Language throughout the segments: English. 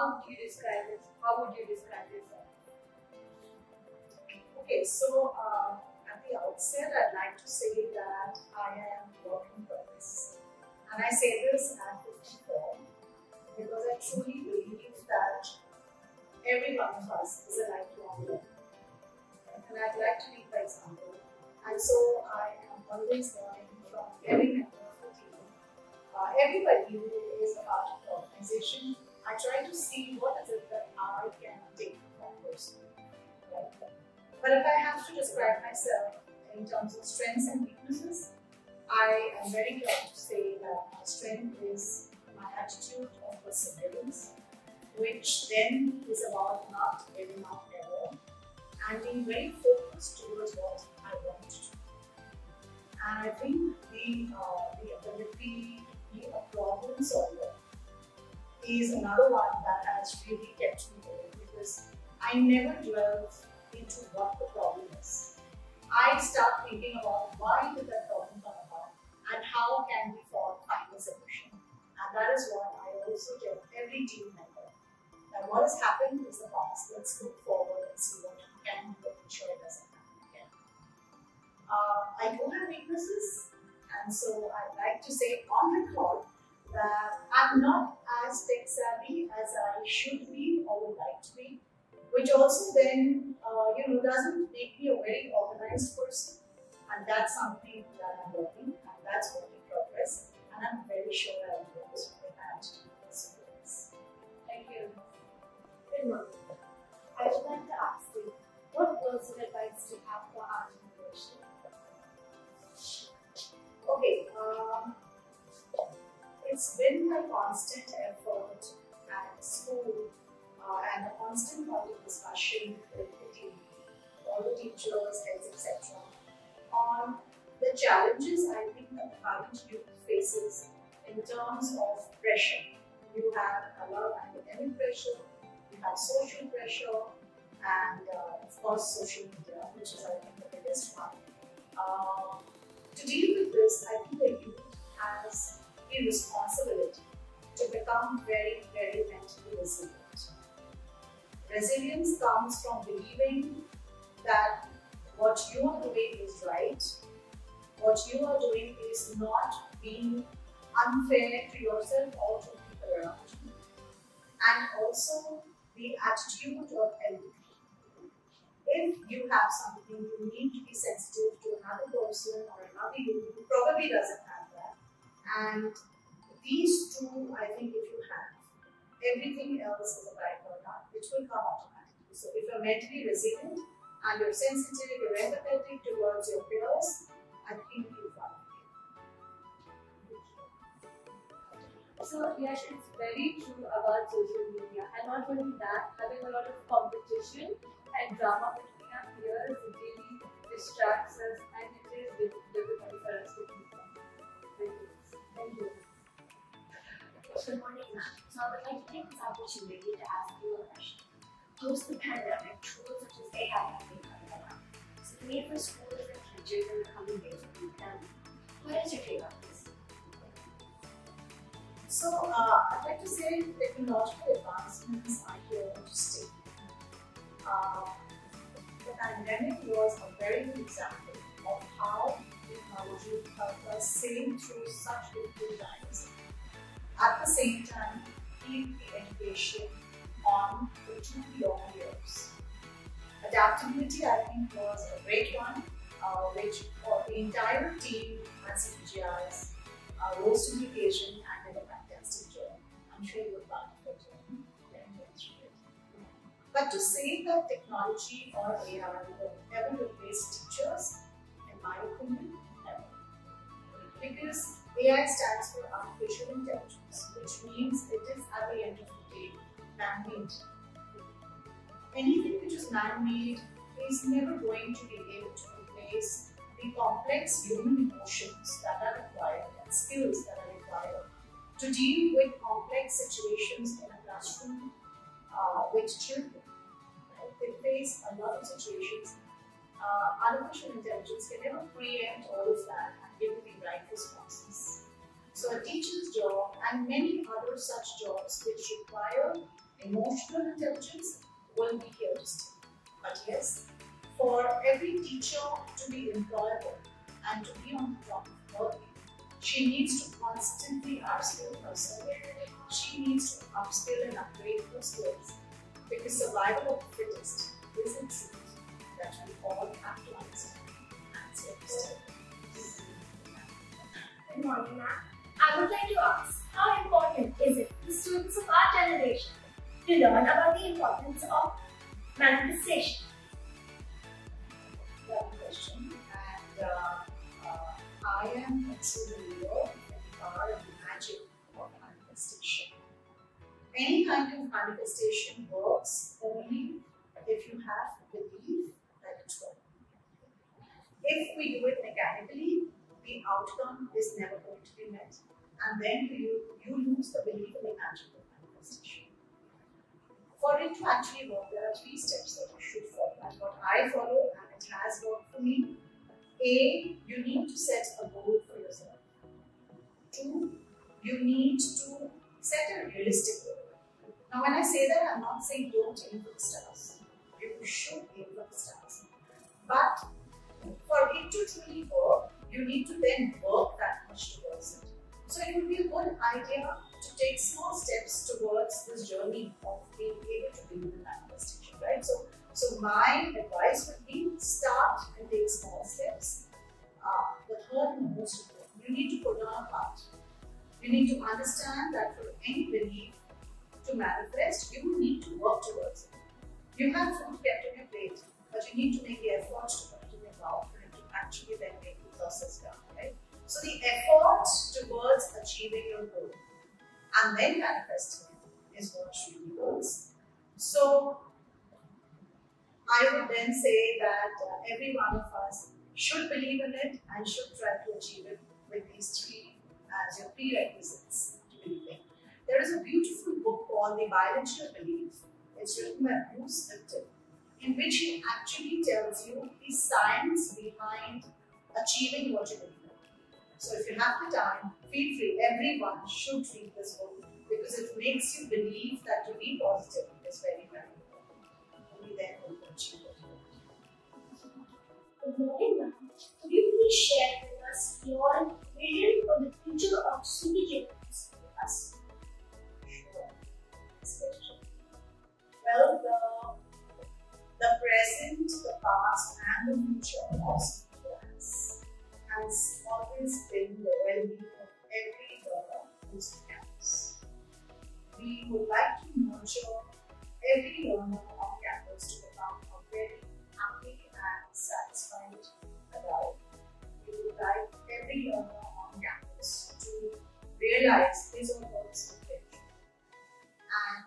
how would you describe this? How would you describe yourself? Okay, so at the outset, I'd like to say that I am work in progress. And I say this at 54 because I truly believe that every one of us is a lifelong learner. And I'd like to lead by example. And so I am always learning from every member of the team. Everybody who is a part of the organization, I try to see what is it that I can take from that person. Right? But if I have to describe myself in terms of strengths and weaknesses, I am very proud to say that my strength is my attitude of perseverance, which then is about not giving up ever and being very focused towards what I want to do. And I think the ability to be a problem solver is another one that has really kept me going, because I never dwell into what the problem is. I start thinking about why did that problem come about and how can we find a solution. And that is what I also tell every team member, that what has happened is the past. Let's look forward and see what we can do to ensure it doesn't happen again. I do have weaknesses, and so I'd like to say on record that I'm not as tech savvy as I should be or would like to be, which also then doesn't make me a very organized person, and that's something that I'm working, and that's work in progress, and I'm very sure I'll do this with my attitude of perseverance. Thank you. Irma, I would like to ask you, what words of advice do you have for our generation? Okay, it's been my constant effort at school and a constant point of discussion with the team, all the teachers, heads, etc., on the challenges I think that the current youth faces in terms of pressure. You have a lot of academic pressure, you have social pressure, and of course social media, which is I think the biggest one. To deal with this, I think the youth has a responsibility to become very, very mentally resilient. Resilience comes from believing that what you are doing is right, what you are doing is not being unfair to yourself or to people around you, and also the attitude of empathy. If you have something, you need to be sensitive to another person or another human who probably doesn't have that. And these two, I think, if you have, everything else is a byproduct which will come automatically. So if you're mentally resilient and you're sensitive, you're empathetic towards your peers, I think you'll find it. So yes, it's very true about social media, and not only that, having a lot of competition and drama between our peers really distracts us, and it is difficult for us to keep up. Thank you. Good morning. So I would like to take this opportunity to ask you a question. Post the pandemic, tools such as AI have been coming around. So the need for schools and teachers in the coming days will be done. What is your take on this? So I'd like to say technological advancements are here to stay. The pandemic was a very good example of how technology helped us sail through such difficult times. At the same time, keep the education on for 2 long years. Adaptability, I think, was a great one, which for the entire team at CPGIS rose to the occasion and did a fantastic job. I'm sure you were part of that journey. But to say that technology or AI will never replace teachers, in my opinion, never. Because AI stands for artificial intelligence, which means it is at the end of the day man-made. Anything which is man-made is never going to be able to replace the complex human emotions that are required and skills that are required to deal with complex situations in a classroom with children. Right? They face a lot of situations. Artificial intelligence can never preempt all of that and give you the right responses. So a teacher's job and many other such jobs which require Emotional intelligence will be here to stay. But yes, for every teacher to be employable and to be on the top of her game, she needs to constantly upskill herself. She needs to upskill and upgrade her skills, because survival of the fittest is a truth that we all have to understand and step. Good morning, ma'am. I would like to ask, how important is it for students of our generation to learn about the importance of manifestation? That question, and I am a true believer in the power and the magic of manifestation. Any kind of manifestation works only if you have belief that it will. If we do it mechanically, the outcome is never going to be met, and then you lose the belief in the magic of manifestation. For it to actually work, there are 3 steps that you should follow, and what I follow, and it has worked for me. A, you need to set a goal for yourself. 2, you need to set a realistic goal. Now, when I say that, I'm not saying don't aim for the stars. You should aim for the stars. But for it to truly work, you need to then work that much towards it. So it would be a good idea to take small steps towards this journey of being able to believe in manifestation, right? So my advice would be start and take small steps. The third and most important, you need to put on a part. You need to understand that for any belief to manifest, you will need to work towards it. You have food kept on your plate, but you need to make the effort to put it in your mouth for it to actually then make the process done, right? So the effort towards achieving your goal and then manifesting it is what really works. So I would then say that every one of us should believe in it and should try to achieve it with these 3 as your prerequisites to believing. There is a beautiful book called The Biology of Belief. It's written by Bruce Lipton, in which he actually tells you the science behind achieving what you believe in. So if you have the time, feel free. Everyone should read this book because it makes you believe that to be positive is very, very important. Only then will you achieve it. Good morning, ma'am. Could you please share with us your vision for the future of CBJ with us? Sure. Well, the present, the past, and the future of CBJ has always been the well-being of every learner who's on campus. We would like to nurture every learner on campus to become a very happy and satisfied adult. We would like every learner on campus to realize his or her potential. And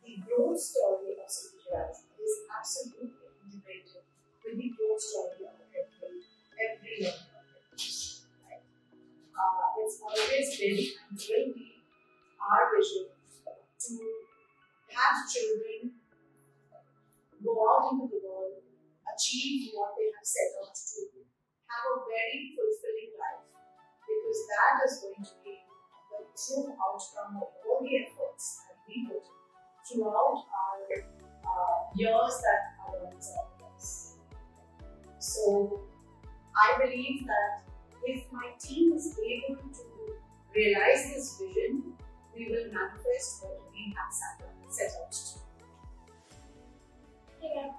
the growth story of CBJ is absolutely integrated with the growth story of every learner. Right? It's always been and will be our vision to have children go out into the world, achieve what they have set out to do, have a very fulfilling life, because that is going to be the true outcome of all the efforts that we put throughout our years that our learners are with us. So I believe that if my team is able to realize this vision, we will manifest what we have set out to do. Yeah.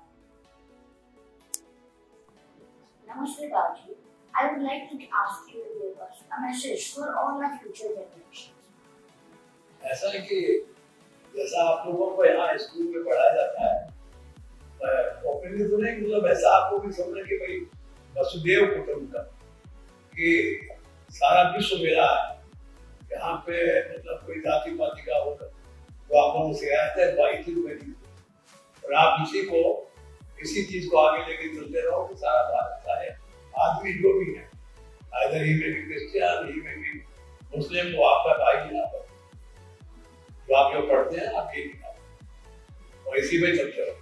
Namaste, Baji. I would like to ask you to give us a message for all our future generations. ऐसा है कि जैसा आप लोगों को यहाँ school में पढ़ाया जाता है, ओपनली तो नहीं, मतलब ऐसा आपको भी समझना कि भाई वसुदेव कुटुंबकम, कि सारा विश्व मेरा है, यहाँ पे मतलब कोई जाति पाति का होगा तो आप लोगों से आया था बाई थी मेरी, और आप इसी चीज को आगे लेके चलते रहो कि सारा भारत का है आदमी जो भी है, either he may be Christian, he may be Muslim, वो आपका भाई है, जो आप जो पढ़ते हैं आप ये और इसी में चलते रहो।